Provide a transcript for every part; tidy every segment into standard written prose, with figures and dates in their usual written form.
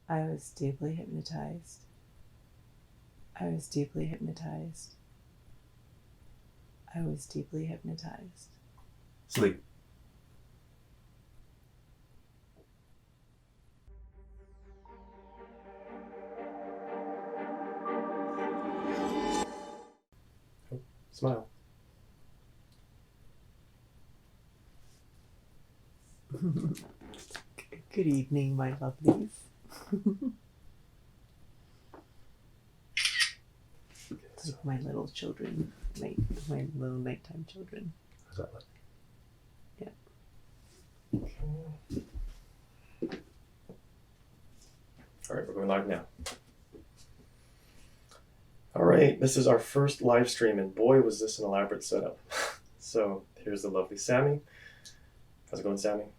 I was deeply hypnotized. I was deeply hypnotized. I was deeply hypnotized. Sleep. Smile. Good evening, my lovelies. It's like my little children, my little nighttime children. How's that look? Yeah. Okay. All right, we're going live now. All right, this is our first live stream, and boy, was this an elaborate setup. So here's the lovely Sammie. How's it going, Sammie?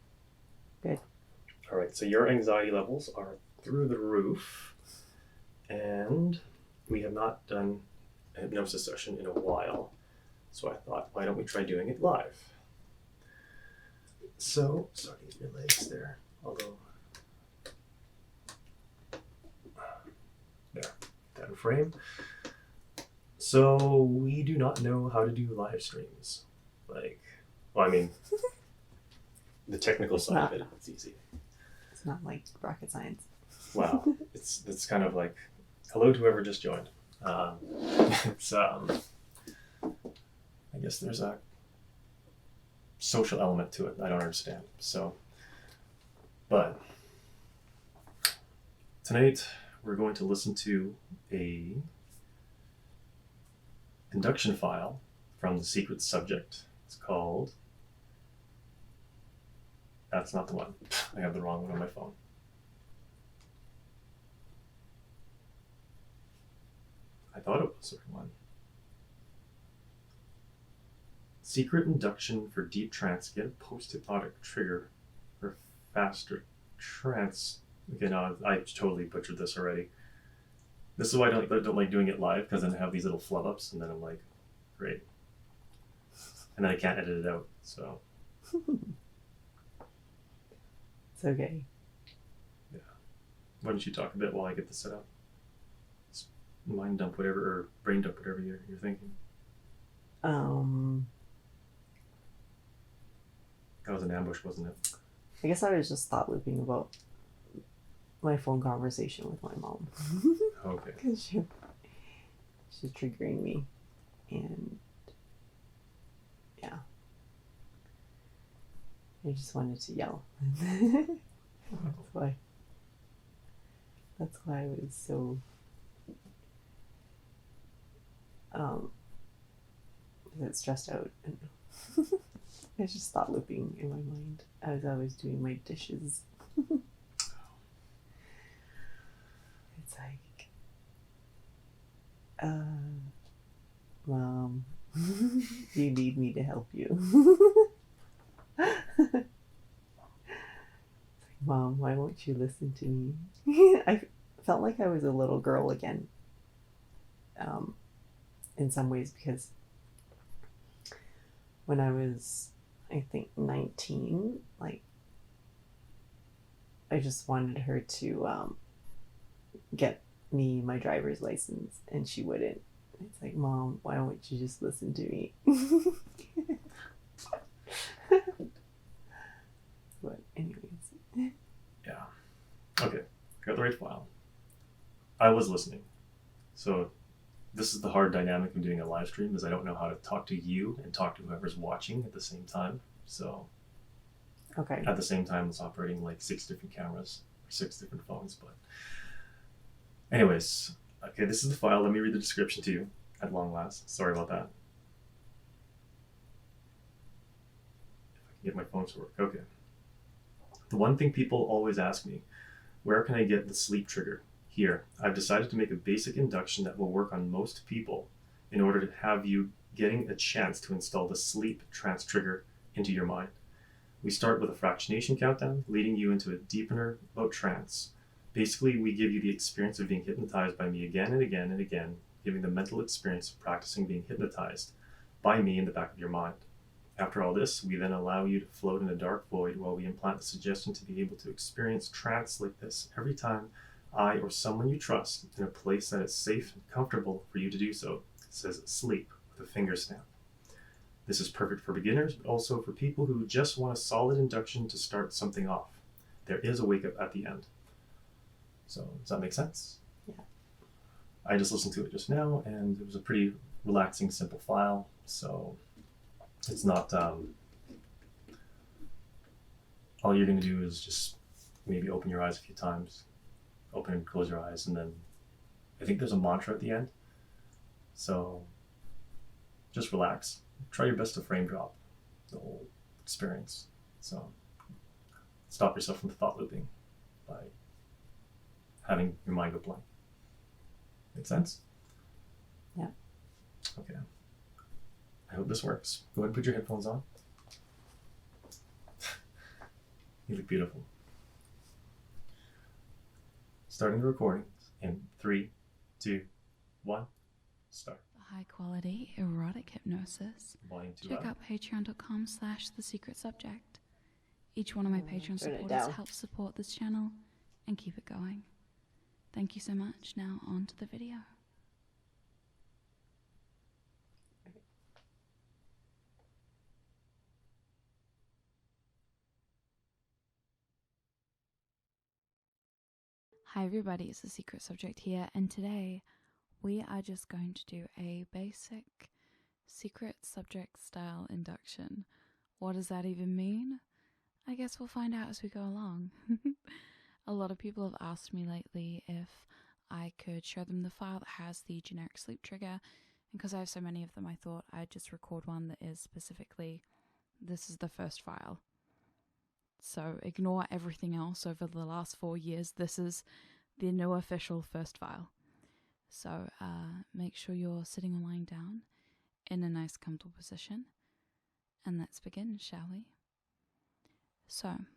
Good. All right, so your anxiety levels are through the roof, and we have not done a hypnosis session in a while. So I thought, why don't we try doing it live? So, sorry to get your legs there, although, there, that in frame. So we do not know how to do live streams. Like, well, I mean, the technical side of it, it's easy. It's not like rocket science. Wow, it's kind of like, hello to whoever just joined. It's I guess there's a social element to it I don't understand. So, but tonight we're going to listen to a induction file from The Secret Subject. It's called, that's not the one. I have the wrong one on my phone. I thought it was the right one. Secret induction for deep trance. Get a post-hypnotic trigger for faster trance. Okay, no, I totally butchered this already. This is why I don't like doing it live, because then I have these little flub ups, and then I'm like, great. And then I can't edit it out, so. It's okay. Yeah. Why don't you talk a bit while I get this set up? Mind dump whatever, or brain dump whatever you're thinking. That was an ambush, wasn't it? I guess I was just thought looping about my phone conversation with my mom. Okay. Because she's triggering me. And yeah. I just wanted to yell. That's why I was so stressed out. And I was just thought looping in my mind as I was doing my dishes. It's like, Mom, you need me to help you. It's like, Mom, why won't you listen to me? I felt like I was a little girl again, in some ways, because when I was, I think, 19, like, I just wanted her to get me my driver's license, and she wouldn't. It's like, Mom, why don't you just listen to me? But anyways. Yeah. Okay. Got the right file. I was listening. So this is the hard dynamic of doing a live stream, is I don't know how to talk to you and talk to whoever's watching at the same time. So Okay. at the same time, it's operating like 6 different cameras or 6 different phones. But anyways, okay, this is the file. Let me read the description to you at long last. Sorry about that. If I can get my phone to work. Okay. The one thing people always ask me, where can I get the sleep trigger? Here, I've decided to make a basic induction that will work on most people in order to have you getting a chance to install the sleep trance trigger into your mind. We start with a fractionation countdown, leading you into a deepener about trance. Basically, we give you the experience of being hypnotized by me again and again and again, giving the mental experience of practicing being hypnotized by me in the back of your mind. After all this, we then allow you to float in a dark void while we implant the suggestion to be able to experience trance like this every time I or someone you trust in a place that is safe and comfortable for you to do so. It says sleep with a finger snap. This is perfect for beginners, but also for people who just want a solid induction to start something off. There is a wake up at the end. So, does that make sense? Yeah. I just listened to it just now, and it was a pretty relaxing, simple file. So, it's not. All you're going to do is just maybe open your eyes a few times, open and close your eyes, and then I think there's a mantra at the end. So, just relax. Try your best to frame drop the whole experience. So, stop yourself from thought looping by having your mind go blank. Make sense? Yeah. Okay. I hope this works. Go ahead and put your headphones on. You look beautiful. Starting the recording in 3, 2, 1, start. High quality erotic hypnosis. Volume 2 Check up. out patreon.com/thesecretsubject. Each one of my Patreon turn it supporters down. helps support this channel and keep it going. Thank you so much. Now on to the video. Hi everybody, it's the Secret Subject here, and today we are just going to do a basic Secret Subject style induction. What does that even mean? I guess we'll find out as we go along. A lot of people have asked me lately if I could show them the file that has the generic sleep trigger, and because I have so many of them I thought I'd just record one that is specifically, this is the first file. So ignore everything else over the last 4 years. This is the new official first file. So make sure you're sitting or lying down in a nice comfortable position. And let's begin, shall we? So,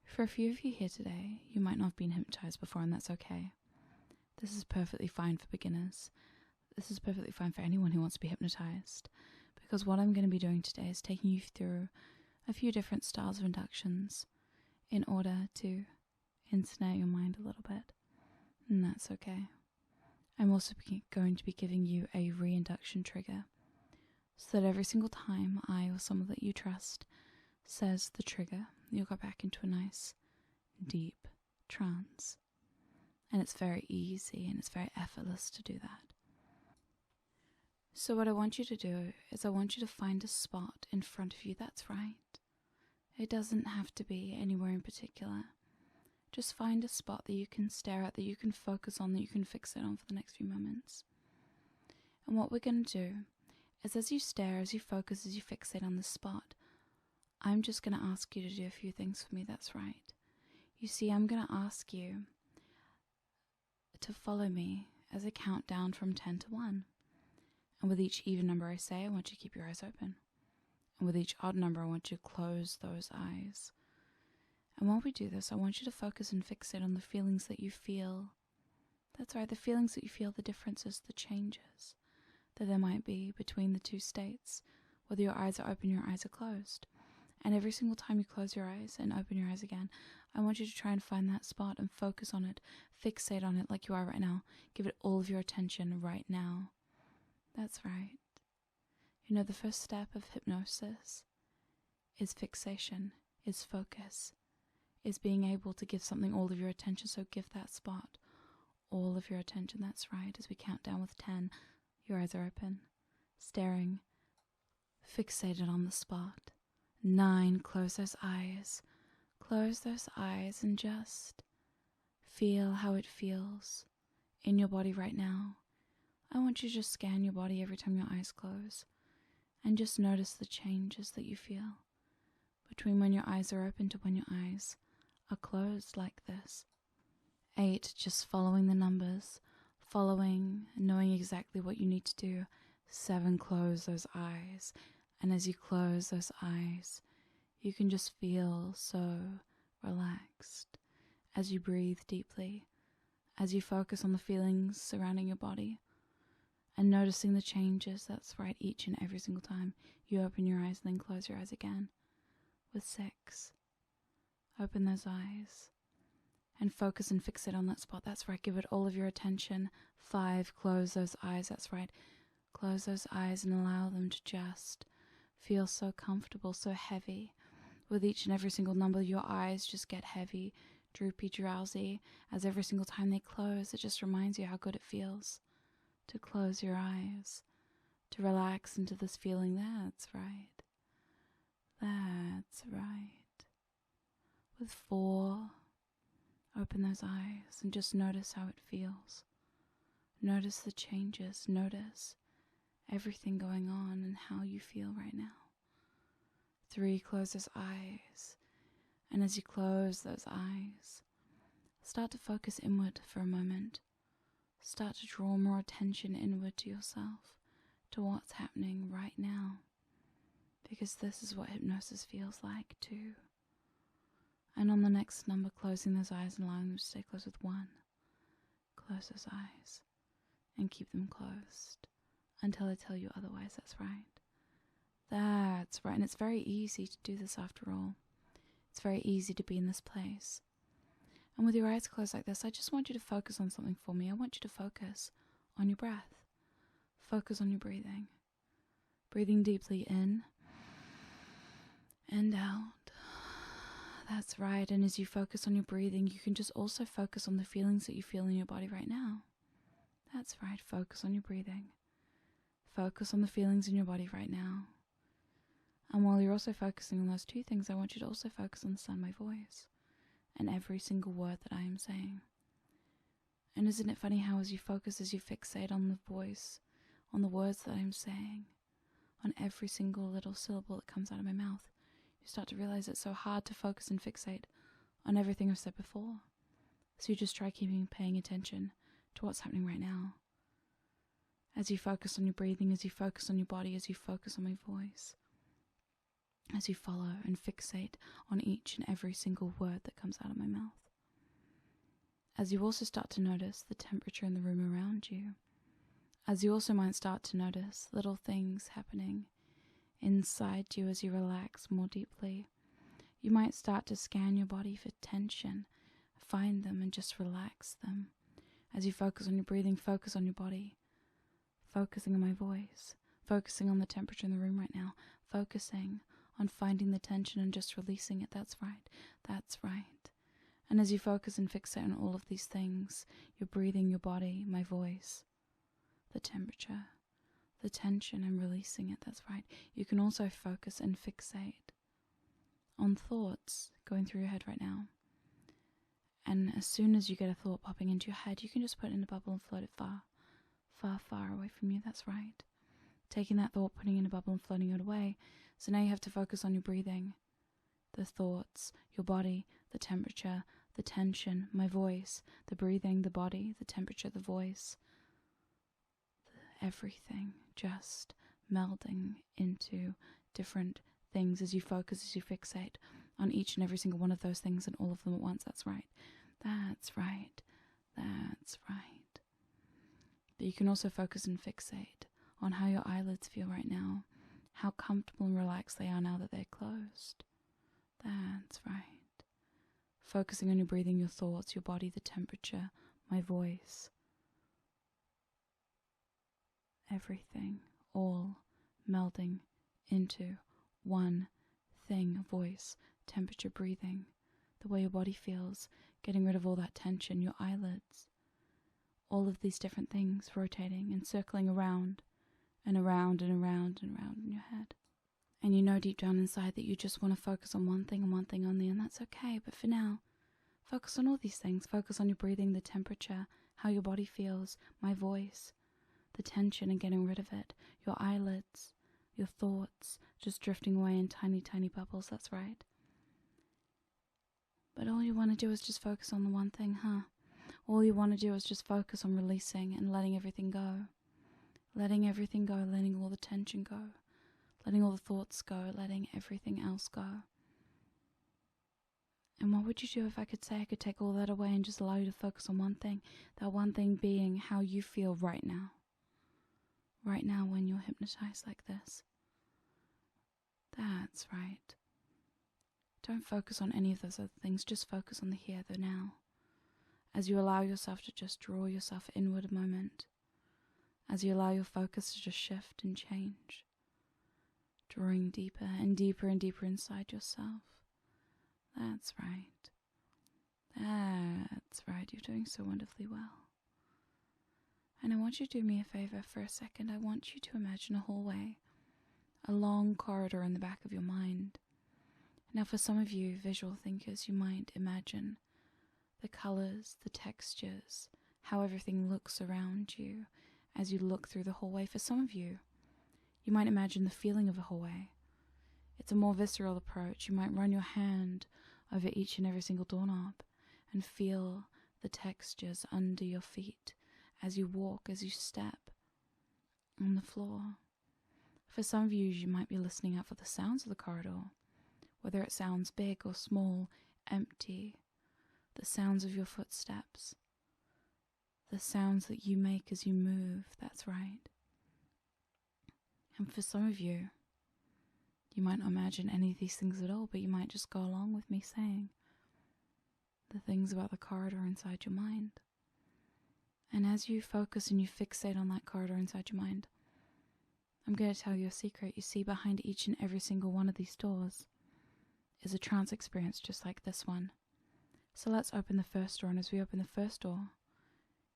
for a few of you here today, you might not have been hypnotized before, and that's okay. This is perfectly fine for beginners. This is perfectly fine for anyone who wants to be hypnotized. Because what I'm going to be doing today is taking you through a few different styles of inductions in order to ensnare your mind a little bit, and that's okay. I'm also going to be giving you a reinduction trigger, so that every single time I or someone that you trust says the trigger, you'll go back into a nice, deep trance. And it's very easy and it's very effortless to do that. So what I want you to do is I want you to find a spot in front of you that's right. It doesn't have to be anywhere in particular. Just find a spot that you can stare at, that you can focus on, that you can fixate on for the next few moments. And what we're going to do is as you stare, as you focus, as you fixate on the spot, I'm just going to ask you to do a few things for me that's right. You see, I'm going to ask you to follow me as I count down from 10 to 1. And with each even number I say, I want you to keep your eyes open. And with each odd number, I want you to close those eyes. And while we do this, I want you to focus and fixate on the feelings that you feel. That's right, the feelings that you feel, the differences, the changes that there might be between the two states, whether your eyes are open, your eyes are closed. And every single time you close your eyes and open your eyes again, I want you to try and find that spot and focus on it, fixate on it like you are right now. Give it all of your attention right now. That's right. You know, the first step of hypnosis is fixation, is focus, is being able to give something all of your attention. So give that spot all of your attention. That's right. As we count down with 10, your eyes are open, staring, fixated on the spot. 9, close those eyes. Close those eyes and just feel how it feels in your body right now. I want you to just scan your body every time your eyes close and just notice the changes that you feel between when your eyes are open to when your eyes are closed like this. 8, just following the numbers, following, knowing exactly what you need to do. 7, close those eyes. And as you close those eyes, you can just feel so relaxed as you breathe deeply, as you focus on the feelings surrounding your body and noticing the changes. That's right, each and every single time you open your eyes and then close your eyes again. With 6, open those eyes and focus and fix it on that spot. That's right. Give it all of your attention. 5, close those eyes. That's right. Close those eyes and allow them to just feel so comfortable, so heavy. With each and every single number, your eyes just get heavy, droopy, drowsy. As every single time they close, it just reminds you how good it feels to close your eyes, to relax into this feeling. That's right. That's right. With 4, open those eyes and just notice how it feels. Notice the changes. Notice everything going on and how you feel right now. 3, close those eyes. And as you close those eyes, start to focus inward for a moment. Start to draw more attention inward to yourself, to what's happening right now. Because this is what hypnosis feels like too. And on the next number, closing those eyes and allowing them to stay closed with 1. Close those eyes and keep them closed until I tell you otherwise. That's right. That's right. And it's very easy to do this after all. It's very easy to be in this place. And with your eyes closed like this, I just want you to focus on something for me. I want you to focus on your breath. Focus on your breathing. Breathing deeply in and out. That's right. And as you focus on your breathing, you can just also focus on the feelings that you feel in your body right now. That's right. Focus on your breathing. Focus on the feelings in your body right now. And while you're also focusing on those 2 things, I want you to also focus on the sound of my voice and every single word that I am saying. And isn't it funny how as you focus, as you fixate on the voice, on the words that I'm saying, on every single little syllable that comes out of my mouth, you start to realize it's so hard to focus and fixate on everything I've said before. So you just try paying attention to what's happening right now. As you focus on your breathing, as you focus on your body, as you focus on my voice, as you follow and fixate on each and every single word that comes out of my mouth. As you also start to notice the temperature in the room around you. As you also might start to notice little things happening inside you as you relax more deeply. You might start to scan your body for tension, find them and just relax them. As you focus on your breathing, focus on your body, focusing on my voice, focusing on the temperature in the room right now, focusing on finding the tension and just releasing it. That's right. That's right. And as you focus and fixate on all of these things, your breathing, your body, my voice, the temperature, the tension and releasing it. That's right. You can also focus and fixate on thoughts going through your head right now. And as soon as you get a thought popping into your head, you can just put it in a bubble and float it far, far, far away from you. That's right. Taking that thought, putting it in a bubble and floating it away. So now you have to focus on your breathing, the thoughts, your body, the temperature, the tension, my voice, the breathing, the body, the temperature, the voice, everything just melding into different things as you focus, as you fixate on each and every single one of those things and all of them at once. That's right. That's right. That's right. But you can also focus and fixate on how your eyelids feel right now, how comfortable and relaxed they are now that they're closed. That's right. Focusing on your breathing, your thoughts, your body, the temperature, my voice, everything, all melding into one thing, voice, temperature, breathing, the way your body feels, getting rid of all that tension, your eyelids, all of these different things rotating and circling around and around and around and around in your head. And you know deep down inside that you just want to focus on one thing and one thing only, and that's okay. But for now, focus on all these things. Focus on your breathing, the temperature, how your body feels, my voice, the tension and getting rid of it, your eyelids, your thoughts just drifting away in tiny, tiny bubbles. That's right. But all you want to do is just focus on the one thing, huh? All you want to do is just focus on releasing and letting everything go. Letting everything go, letting all the tension go, letting all the thoughts go, letting everything else go. And what would you do if I could say I could take all that away and just allow you to focus on one thing? That one thing being how you feel right now. Right now when you're hypnotized like this. That's right. Don't focus on any of those other things. Just focus on the here, the now. as you allow yourself to just draw yourself inward a moment, as you allow your focus to just shift and change, drawing deeper and deeper and deeper inside yourself. That's right. That's right. You're doing so wonderfully well. And I want you to do me a favor for a second. I want you to imagine a hallway, a long corridor in the back of your mind. Now, for some of you visual thinkers, you might imagine the colors, the textures, how everything looks around you as you look through the hallway. For some of you, you might imagine the feeling of a hallway. It's a more visceral approach. You might run your hand over each and every single doorknob and feel the textures under your feet as you walk, as you step on the floor. For some of you, you might be listening out for the sounds of the corridor, whether it sounds big or small, empty, the sounds of your footsteps, the sounds that you make as you move. That's right. And for some of you, you might not imagine any of these things at all, but you might just go along with me saying the things about the corridor inside your mind. And as you focus and you fixate on that corridor inside your mind, I'm going to tell you a secret. You see, behind each and every single one of these doors is a trance experience just like this one. So let's open the first door, and as we open the first door,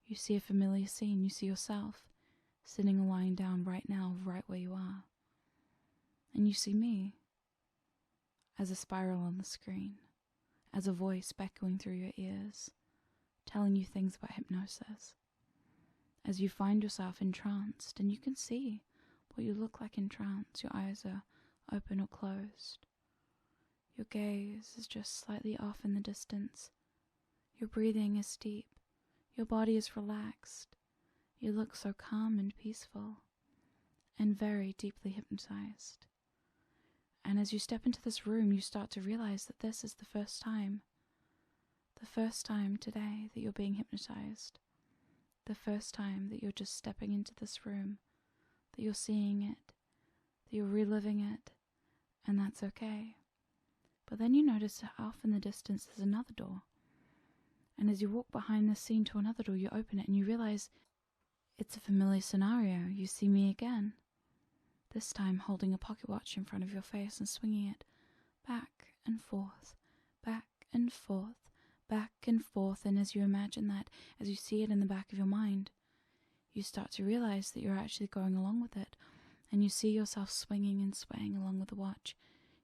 you see a familiar scene. You see yourself sitting or lying down right now, right where you are. And you see me as a spiral on the screen, as a voice echoing through your ears, telling you things about hypnosis. As you find yourself entranced, and you can see what you look like in trance. Your eyes are open or closed. Your gaze is just slightly off in the distance. Your breathing is deep. Your body is relaxed. You look so calm and peaceful and very deeply hypnotized. And as you step into this room, you start to realize that this is the first time today that you're being hypnotized. The first time that you're just stepping into this room, that you're seeing it, that you're reliving it, and that's okay. But then you notice that off in the distance there's another door. And as you walk behind this scene to another door, you open it and you realize it's a familiar scenario. You see me again, this time holding a pocket watch in front of your face and swinging it back and forth, back and forth, back and forth. And as you imagine that, as you see it in the back of your mind, you start to realize that you're actually going along with it, and you see yourself swinging and swaying along with the watch.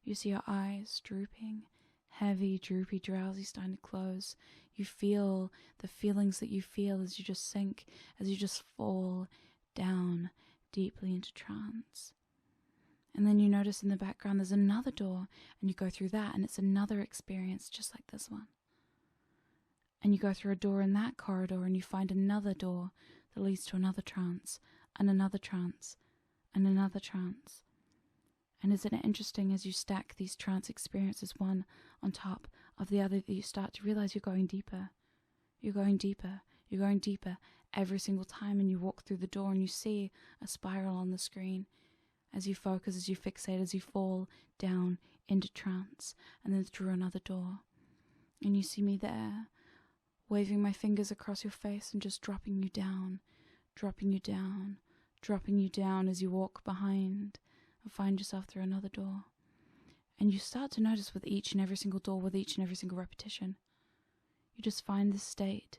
You see your eyes drooping, heavy, droopy, drowsy, starting to close. You feel the feelings that you feel as you just sink, as you just fall down deeply into trance. And then you notice in the background there's another door, and you go through that, and it's another experience just like this one. And you go through a door in that corridor, and you find another door that leads to another trance, and another trance, and another trance. And isn't it interesting, as you stack these trance experiences one on top of the other, that you start to realize you're going deeper. You're going deeper. You're going deeper every single time, and you walk through the door and you see a spiral on the screen as you focus, as you fixate, as you fall down into trance, and then through another door. And you see me there, waving my fingers across your face and just dropping you down, dropping you down, dropping you down as you walk behind and find yourself through another door. And you start to notice with each and every single door, with each and every single repetition, you just find this state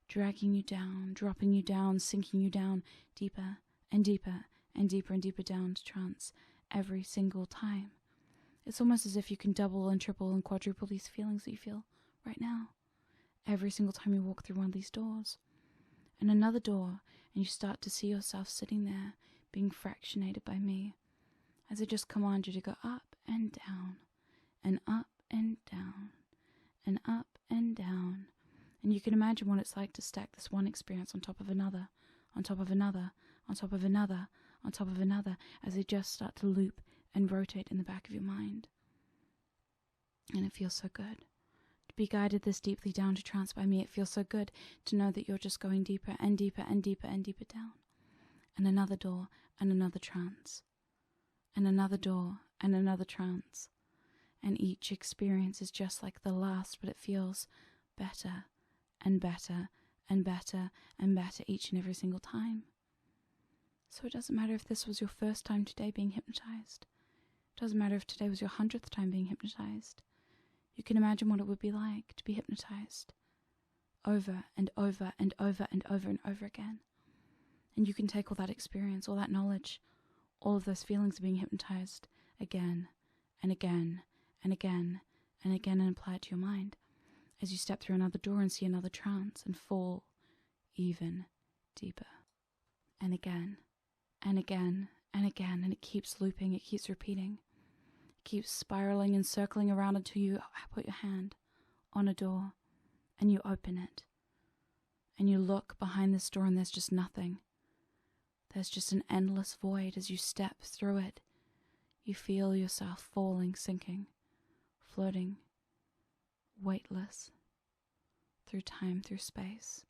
dragging you down, dropping you down, sinking you down deeper and deeper and deeper and deeper down to trance every single time. It's almost as if you can double and triple and quadruple these feelings that you feel right now every single time you walk through one of these doors. And another door, and you start to see yourself sitting there being fractionated by me as I just command you to go up and down and up and down and up and down. And you can imagine what it's like to stack this one experience on top of another, on top of another, on top of another, on top of another, as they just start to loop and rotate in the back of your mind. And it feels so good to be guided this deeply down to trance by me. It feels so good to know that you're just going deeper and deeper and deeper and deeper down. And another door and another trance. And another door and another trance. And each experience is just like the last, but it feels better and better and better and better each and every single time. So it doesn't matter if this was your first time today being hypnotized. It doesn't matter if today was your 100th time being hypnotized. You can imagine what it would be like to be hypnotized over and over and over and over and over again. And you can take all that experience, all that knowledge, all of those feelings of being hypnotized again and again and again and again and apply it to your mind as you step through another door and see another trance and fall even deeper. And again and again and again, and it keeps looping, it keeps repeating. It keeps spiraling and circling around until you put your hand on a door and you open it. And you look behind this door and there's just nothing. There's just an endless void as you step through it. You feel yourself falling, sinking, floating, weightless, through time, through space.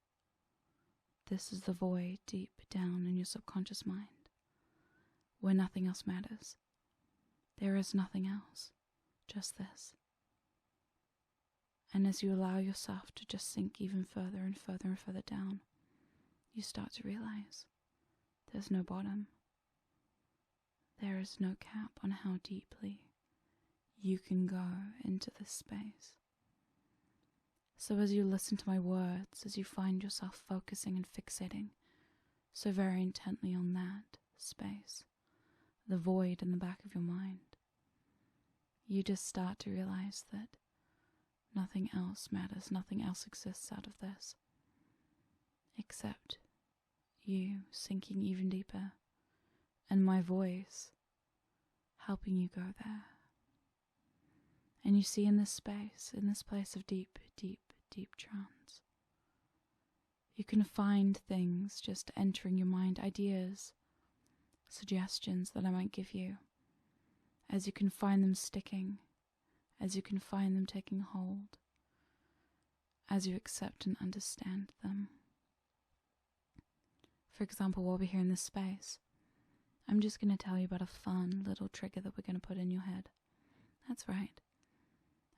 This is the void deep down in your subconscious mind, where nothing else matters. There is nothing else, just this. And as you allow yourself to just sink even further and further and further down, you start to realize there's no bottom. There is no cap on how deeply you can go into this space. So as you listen to my words, as you find yourself focusing and fixating so very intently on that space, the void in the back of your mind, you just start to realize that nothing else matters, nothing else exists out of this, except you sinking even deeper, and my voice helping you go there. And you see in this space, in this place of deep, deep, deep trance, you can find things just entering your mind, ideas, suggestions that I might give you, as you can find them sticking, as you can find them taking hold, as you accept and understand them. For example, while we're here in this space, I'm just going to tell you about a fun little trigger that we're going to put in your head. That's right.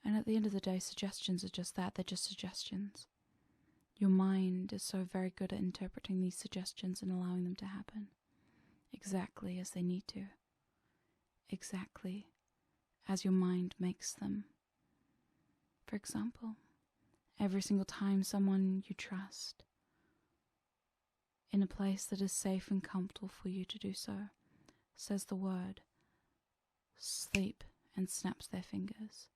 And at the end of the day, suggestions are just that, they're just suggestions. Your mind is so very good at interpreting these suggestions and allowing them to happen exactly as they need to, exactly as your mind makes them. For example, every single time someone you trust in a place that is safe and comfortable for you to do so says the word sleep and snaps their fingers,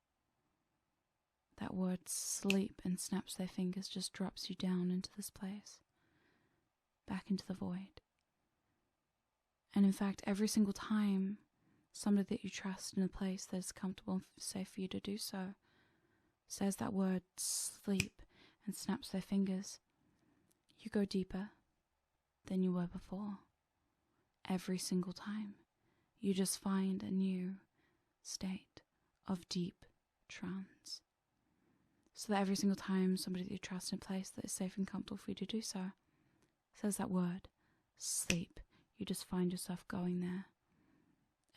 that word sleep and snaps their fingers just drops you down into this place, back into the void. And in fact, every single time somebody that you trust in a place that is comfortable and safe for you to do so says that word sleep and snaps their fingers, you go deeper than you were before. Every single time you just find a new state of deep trance. So that every single time somebody that you trust in a place that is safe and comfortable for you to do so says that word sleep, you just find yourself going there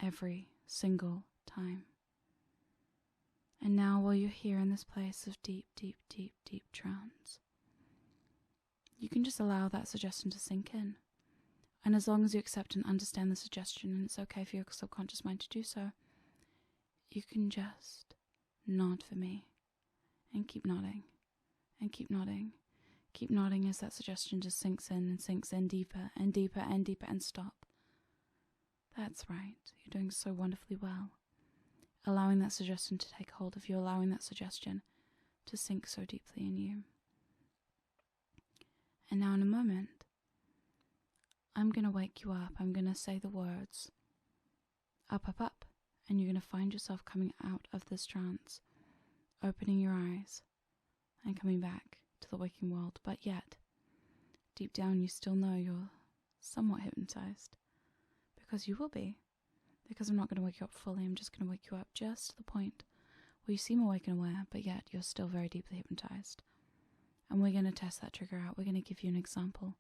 every single time. And now while you're here in this place of deep, deep, deep, deep trance, you can just allow that suggestion to sink in. And as long as you accept and understand the suggestion, and it's okay for your subconscious mind to do so, you can just nod for me and keep nodding and keep nodding. Keep nodding as that suggestion just sinks in and sinks in deeper and deeper and deeper, and stop. That's right. You're doing so wonderfully well. Allowing that suggestion to take hold of you, allowing that suggestion to sink so deeply in you. And now in a moment, I'm going to wake you up. I'm going to say the words up, up, up, and you're going to find yourself coming out of this trance, opening your eyes and coming back to the waking world. But yet, deep down you still know you're somewhat hypnotized, because you will be. Because I'm not going to wake you up fully, I'm just going to wake you up just to the point where you seem awake and aware, but yet you're still very deeply hypnotized. And we're going to test that trigger out. We're going to give you an example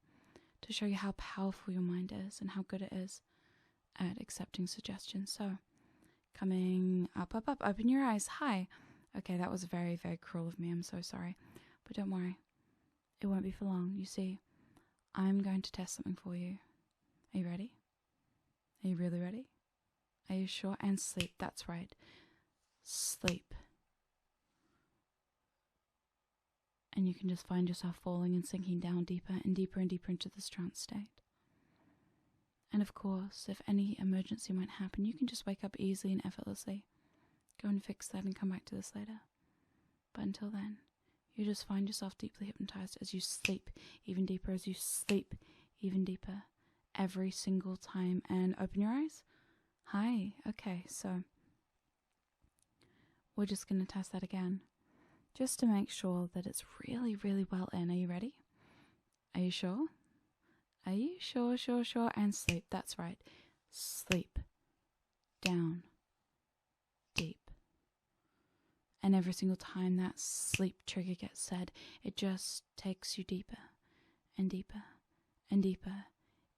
to show you how powerful your mind is and how good it is at accepting suggestions. So, coming up, up, up, open your eyes. Hi. Okay, that was very, very cruel of me. I'm so sorry. But don't worry. It won't be for long. You see, I'm going to test something for you. Are you ready? Are you really ready? Are you sure? And sleep. That's right. Sleep. And you can just find yourself falling and sinking down deeper and deeper and deeper into this trance state. And of course, if any emergency might happen, you can just wake up easily and effortlessly. Go and fix that and come back to this later. But until then, you just find yourself deeply hypnotized as you sleep even deeper, as you sleep even deeper every single time. And open your eyes. Hi. Okay, so we're just going to test that again, just to make sure that it's really, really well in. Are you ready? Are you sure? Are you sure? Sure. And sleep. That's right. Sleep. Down. Deep. And every single time that sleep trigger gets said, it just takes you deeper and deeper and deeper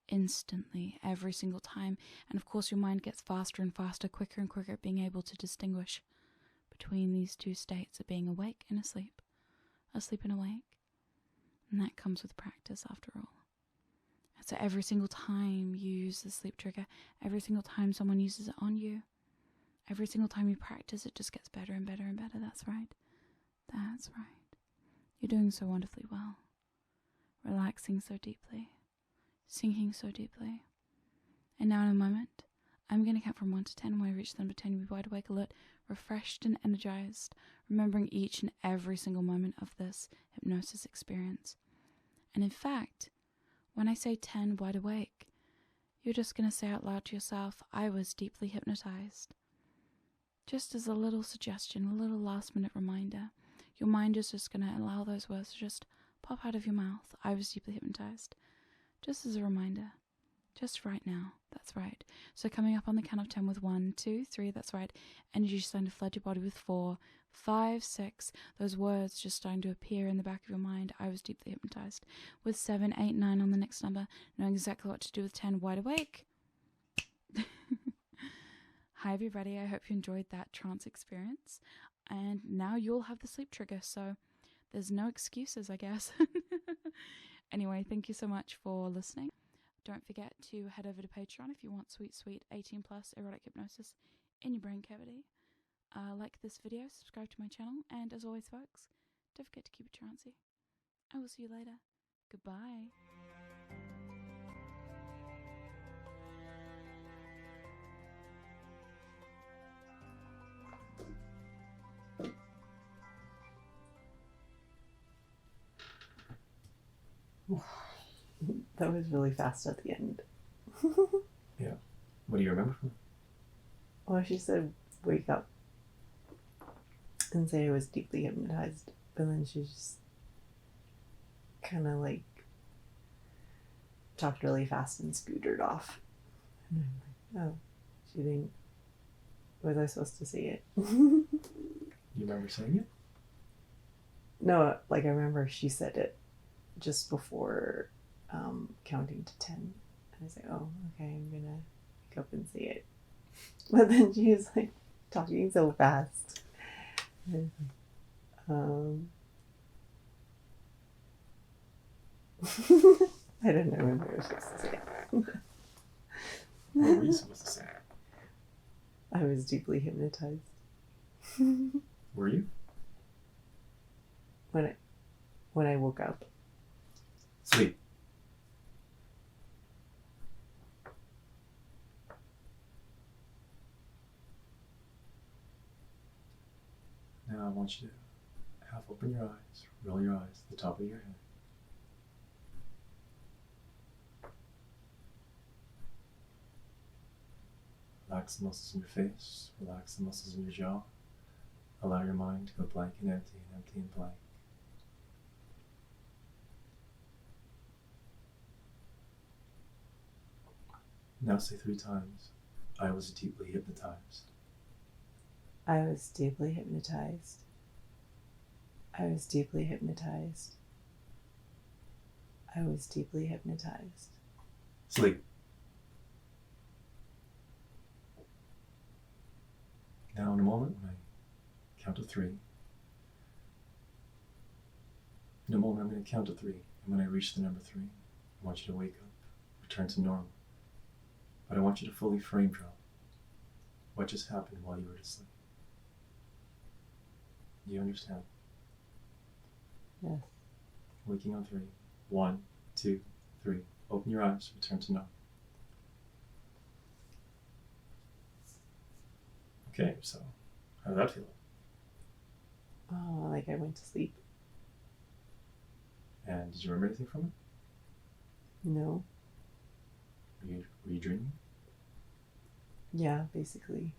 instantly every single time. And of course, your mind gets faster and faster, quicker and quicker at being able to distinguish between these two states of being awake and asleep and awake. And that comes with practice after all. And so every single time you use the sleep trigger, every single time someone uses it on you, every single time you practice, it just gets better and better and better. That's right. That's right. You're doing so wonderfully well. Relaxing so deeply. Sinking so deeply. And now in a moment, I'm going to count from 1 to 10. When I reach number 10, you'll be wide awake, alert, refreshed and energized, remembering each and every single moment of this hypnosis experience. And in fact, when I say 10 wide awake, you're just going to say out loud to yourself, I was deeply hypnotized. Just as a little suggestion, a little last minute reminder. Your mind is just going to allow those words to just pop out of your mouth. I was deeply hypnotized. Just as a reminder. Just right now. That's right. So coming up on the count of 10 with 1, 2, 3, that's right. Energy starting to flood your body with 4, 5, 6. Those words just starting to appear in the back of your mind. I was deeply hypnotized. With 7, 8, 9 on the next number. Knowing exactly what to do with 10. Wide awake. Hi everybody, I hope you enjoyed that trance experience. And now you'll have the sleep trigger, so there's no excuses, I guess. Anyway, thank you so much for listening. Don't forget to head over to Patreon if you want sweet 18 plus erotic hypnosis in your brain cavity. Like this video, subscribe to my channel, and as always folks, don't forget to keep it trancy. I will see you later. Goodbye. That was really fast at the end. Yeah. What do you remember from it? Well, she said, wake up and say I was deeply hypnotized. But then she just kind of like talked really fast and scootered off. And I'm like, oh, she didn't. Was I supposed to say it? You remember saying it? No, like I remember she said it just before counting to 10. And I was like, oh, okay, I'm gonna wake up and say it. But then she was like talking so fast. And I don't know what I was supposed to say. What were you supposed to say? I was deeply hypnotized. Were you? When I woke up. Sleep. Now I want you to half open your eyes, roll your eyes to the top of your head. Relax the muscles in your face, relax the muscles in your jaw. Allow your mind to go blank and empty and blank. Now say 3 times, I was deeply hypnotized. I was deeply hypnotized. I was deeply hypnotized. I was deeply hypnotized. Sleep. Now in a moment, when I count to 3, In a moment, I'm going to count to 3. And when I reach the number 3, I want you to wake up, return to normal. But I want you to fully frame drop what just happened while you were asleep. Do you understand? Yes. Waking on 3. 1, 2, 3. Open your eyes, return to normal. Okay, so how did that feel? Oh, like I went to sleep. And did you remember anything from it? No. Were you dreaming? Yeah, basically.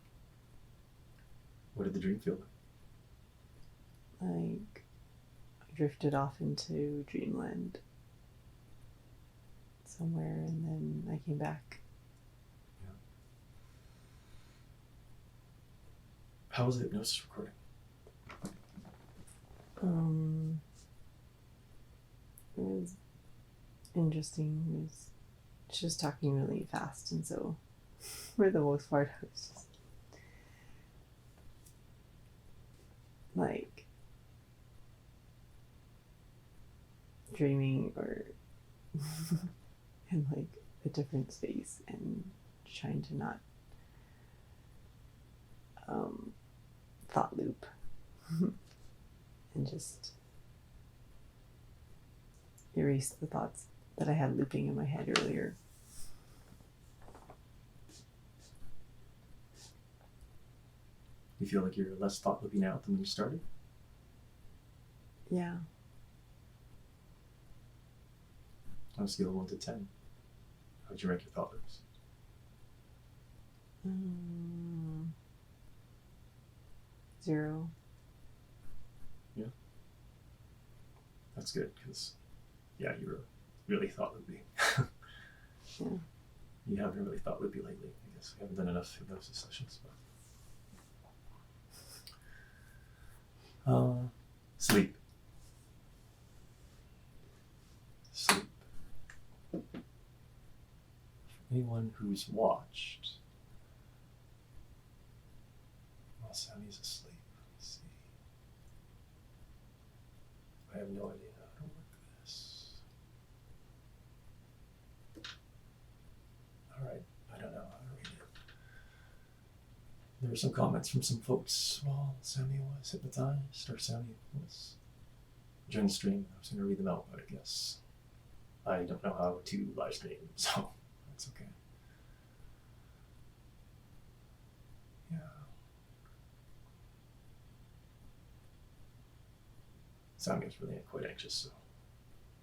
What did the dream feel like? Like I drifted off into dreamland somewhere, and then I came back. Yeah. How was the hypnosis recording? It was interesting. She was talking really fast, and so for the most part, I was just like dreaming or in like a different space and trying to not thought loop and just erase the thoughts that I had looping in my head earlier. You feel like you're less thought loopy now than when you started? Yeah. On a scale of 1 to 10, how would you rank your thought loops? 0. Yeah. That's good, because, yeah, you were really thought loopy. Yeah. You haven't been really thought loopy lately. I guess we haven't done enough hypnosis sessions. But... sleep. Sleep. For anyone who's watched, while Sammie's asleep, let me see. I have no idea how to work this. Alright, I don't know how to read it. There were some comments from some folks while Sammie was hypnotized, or Sammie was during the stream. I was going to read them out, but I guess I don't know how to live stream, so that's okay. Yeah. Sammie was really quite anxious,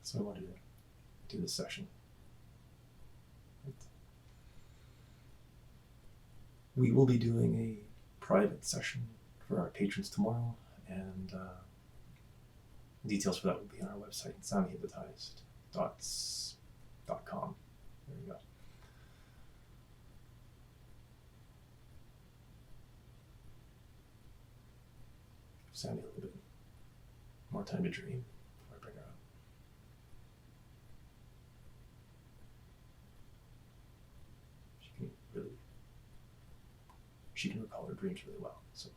so I wanted to do this session. But we will be doing a private session for our patrons tomorrow, and details for that will be on our website, SammieHypnotized.com. There you go. Give Sammie a little bit more time to dream before I bring her up. She can recall her dreams really well, so.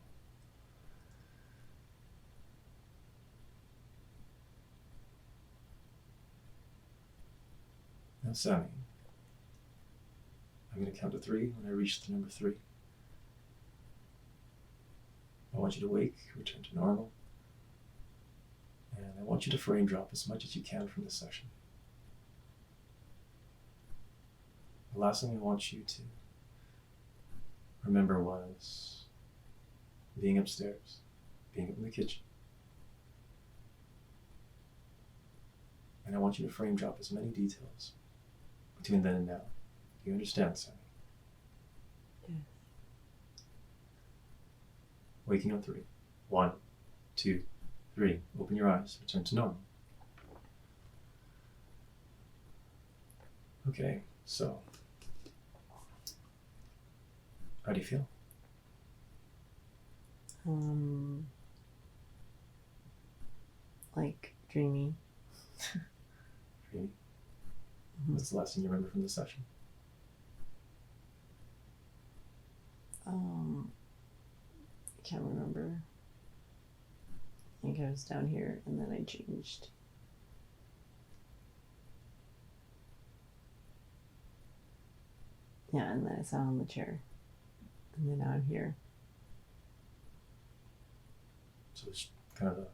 Now, Sammie, I'm going to count to 3. When I reach the number 3, I want you to wake, return to normal, and I want you to frame drop as much as you can from this session. The last thing I want you to remember was being upstairs, being up in the kitchen. And I want you to frame drop as many details between then and now. Do you understand, Sammie? Yes. Waking on 3. 1, 2, 3. Open your eyes. Return to normal. Okay, so how do you feel? Like dreamy. Dreamy? What's the last thing you remember from this session? I can't remember. I think I was down here and then I changed Yeah, and then I sat on the chair. And then now I'm here. So it's kind of a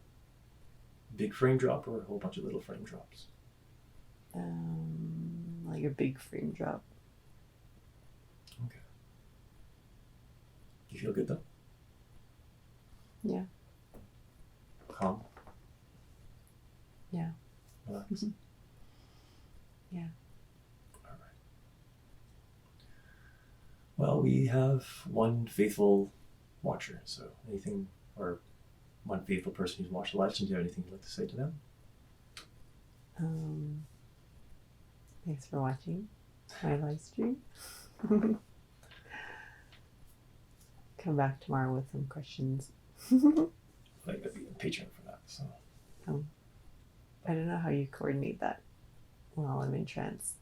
big frame drop or a whole bunch of little frame drops? Like a big frame drop. Okay. Do you feel good though? Yeah. Calm? Yeah. Relaxed? Yeah. All right. Well, we have one faithful watcher, so anything, or one faithful person who's watched the live stream, do you have anything you'd like to say to them? Thanks for watching my live stream. Come back tomorrow with some questions. Like, I'd be a patron for that, so. I don't know how you coordinate that while I'm in trance.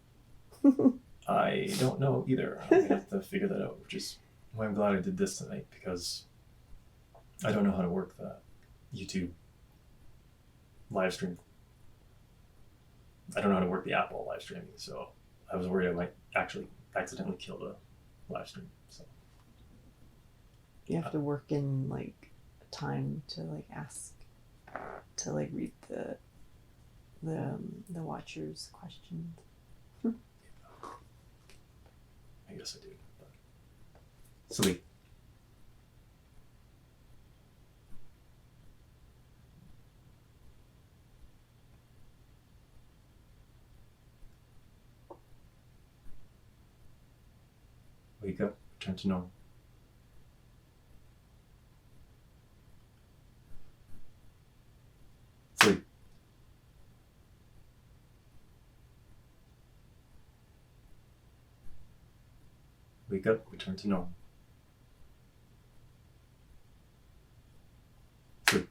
I don't know either. I'm gonna have to figure that out, which is why I'm glad I did this tonight, because I don't know how to work the YouTube live stream. I don't know how to work the app while live streaming, so I was worried I might actually accidentally kill the live stream. So You have to work in like time to like ask to like read the watcher's questions. I guess I do. But sleep. Wake up, return to normal. Sleep. Wake up, return to normal. Sleep.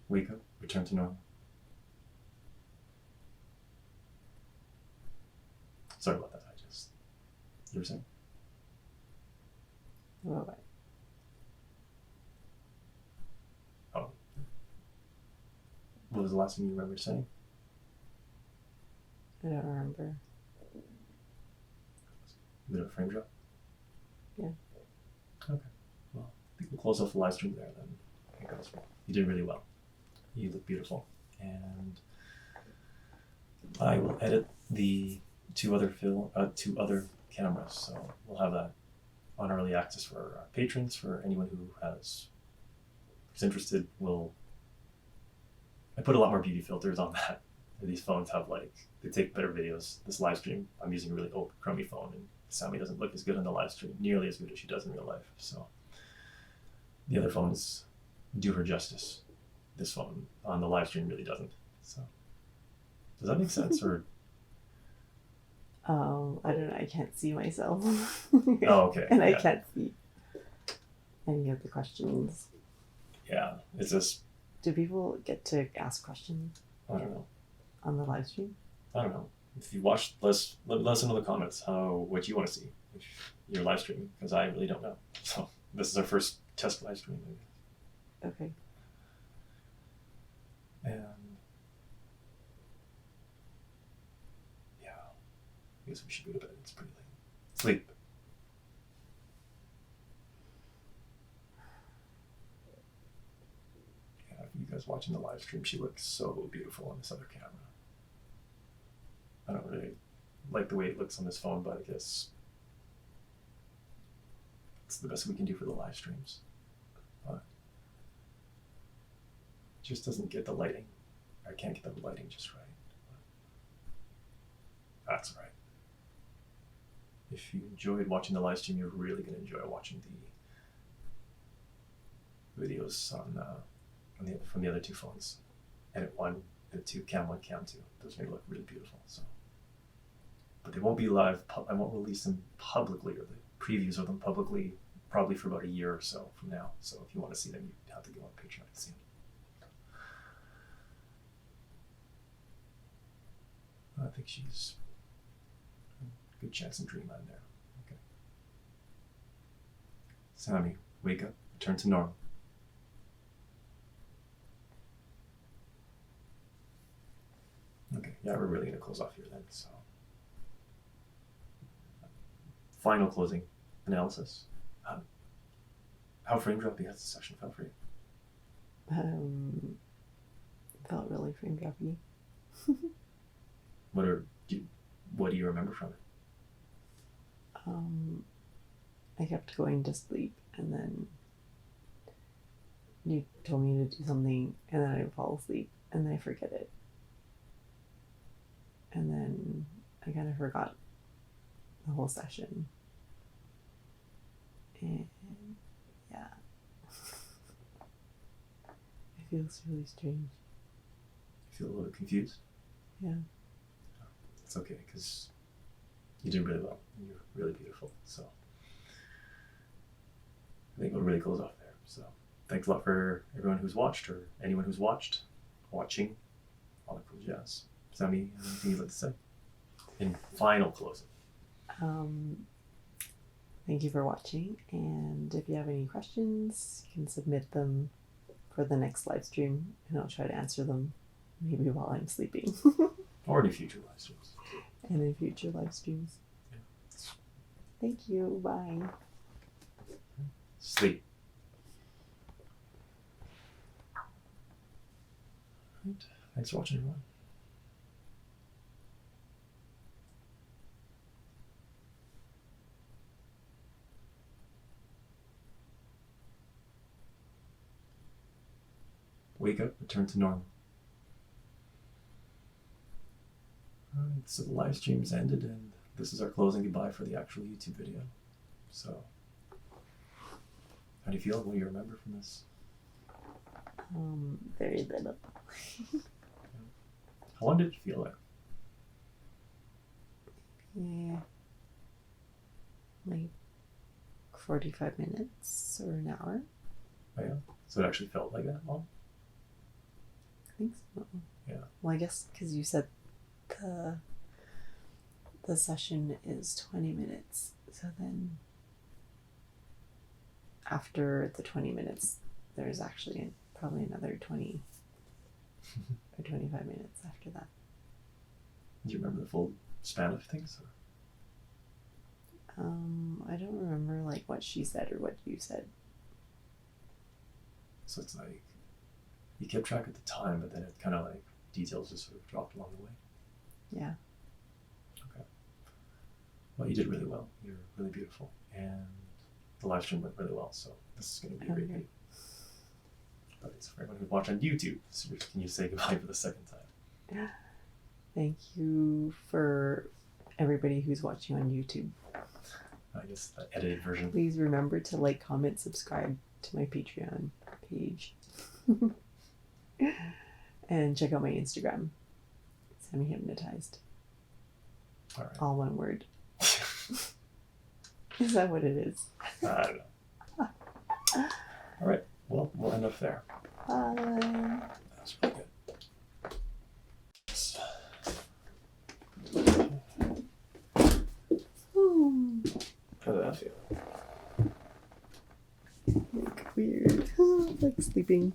Wake up, return to normal. Sorry about that. You were saying? Bye-bye. Oh. What was the last thing you remember saying? I don't remember. Was it a frame drop? Yeah. Okay. Well, I think we'll close off the live stream there then. I think that was, you did really well. You look beautiful. And I will edit the two other cameras, so we'll have that on early access for our patrons. For anyone who's interested, I put a lot more beauty filters on that. These phones have they take better videos. This live stream, I'm using a really old crummy phone, and Sammie doesn't look as good on the live stream, nearly as good as she does in real life. So the other phones do her justice. This phone on the live stream really doesn't. So does that make sense? Or I don't know. I can't see myself. oh, okay. And yeah. I can't see any of the questions. Yeah, it's just, Do people get to ask questions I don't know. on the live stream? I don't know. If you watch, let us know in the comments what you want to see if you're live streaming, because I really don't know. So this is our first test live stream. Okay. And yeah, I guess we should go to bed. It's pretty late. Sleep. Yeah, you guys watching the live stream, she looks so beautiful on this other camera. I don't really like the way it looks on this phone, but I guess it's the best we can do for the live streams. But it just doesn't get the lighting. I can't get the lighting just right. But that's all right. If you enjoyed watching the live stream, you're really going to enjoy watching the videos from the other two phones. Edit 1, Edit 2, Cam 1, Cam 2. Those may look really beautiful. So, but they won't be live. I won't release them publicly, or the previews of them publicly, probably for about a year or so from now. So if you want to see them, you have to go on Patreon to see them. I think she's a good chance in Dreamland there. Okay. Sammie, wake up, return to normal. Yeah, we're really going to close off here then. So, final closing analysis. How frame droppy has the session felt for you? Felt really frame droppy. What do you remember from it? I kept going to sleep, and then you told me to do something, and then I'd fall asleep, and then I forget it. And then I kind of forgot the whole session. And yeah. It feels really strange. You feel a little bit confused? Yeah. It's okay, because you did really well. And you're really beautiful. So I think we'll really close off there. So thanks a lot for everyone who's watched, or anyone who's watching, all that cool jazz. Sammie, anything you'd like to say? In final closing. Thank you for watching, and if you have any questions, you can submit them for the next live stream, and I'll try to answer them maybe while I'm sleeping. Or any future live streams. And in future live streams. Yeah. Thank you. Bye. Sleep. Right. Thanks for watching, everyone. Wake up, return to normal. Alright, so the live stream's ended, and this is our closing goodbye for the actual YouTube video. So, how do you feel? What do you remember from this? Very little. How long did it feel like? Yeah. Like 45 minutes or an hour. Oh yeah? So it actually felt like that long? I think so. Yeah. Well, I guess because you said the session is 20 minutes. So then after the 20 minutes, there's actually probably another 20 or 25 minutes after that. Do you remember the full span of things? Or? I don't remember like what she said or what you said. So it's like, you kept track at the time, but then it kind of like, details just sort of dropped along the way. Yeah. Okay. Well, you did really well. You're really beautiful. And the live stream went really well, so this is going to be a great video. But it's for everyone who's watching on YouTube. So can you say goodbye for the second time? Thank you for everybody who's watching on YouTube. I guess the edited version. Please remember to like, comment, subscribe to my Patreon page. And check out my Instagram. Sammie Hypnotized. All right. All one word. Is that what it is? I don't know. All right. Well, we'll end up there. Bye. That's pretty good. Ooh, How did that feel? like weird. Like sleeping.